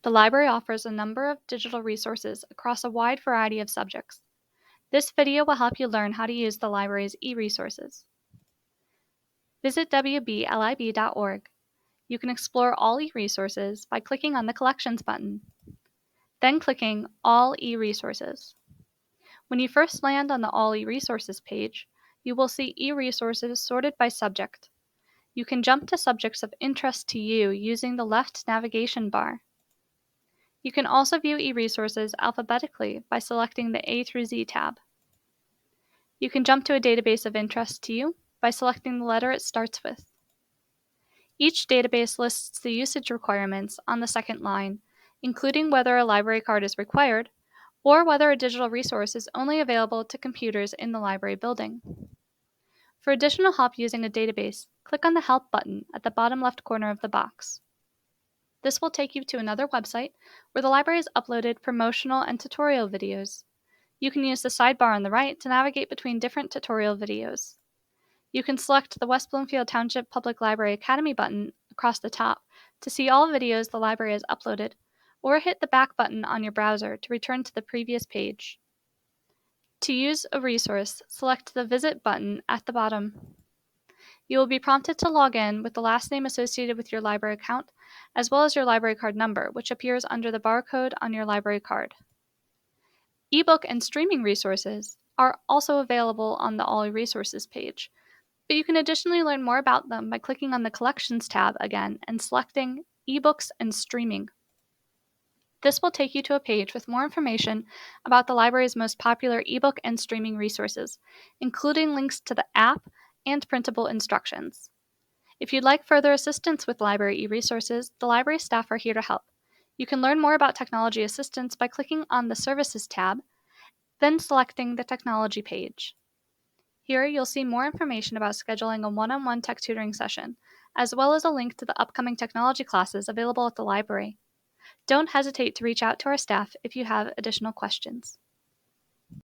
The library offers a number of digital resources across a wide variety of subjects. This video will help you learn how to use the library's eResources. Visit wblib.org. You can explore all eResources by clicking on the Collections button, then clicking All eResources. When you first land on the All eResources page, you will see eResources sorted by subject. You can jump to subjects of interest to you using the left navigation bar. You can also view eResources alphabetically by selecting the A through Z tab. You can jump to a database of interest to you by selecting the letter it starts with. Each database lists the usage requirements on the second line, including whether a library card is required or whether a digital resource is only available to computers in the library building. For additional help using a database, click on the Help button at the bottom left corner of the box. This will take you to another website where the library has uploaded promotional and tutorial videos. You can use the sidebar on the right to navigate between different tutorial videos. You can select the West Bloomfield Township Public Library Academy button across the top to see all videos the library has uploaded, or hit the back button on your browser to return to the previous page. To use a resource, select the Visit button at the bottom. You will be prompted to log in with the last name associated with your library account, as well as your library card number, which appears under the barcode on your library card. Ebook and streaming resources are also available on the All Resources page, but you can additionally learn more about them by clicking on the Collections tab again and selecting eBooks and Streaming. This will take you to a page with more information about the library's most popular ebook and streaming resources, including links to the app and printable instructions. If you'd like further assistance with library e-resources, the library staff are here to help. You can learn more about technology assistance by clicking on the Services tab, then selecting the Technology page. Here you'll see more information about scheduling a one-on-one tech tutoring session, as well as a link to the upcoming technology classes available at the library. Don't hesitate to reach out to our staff if you have additional questions.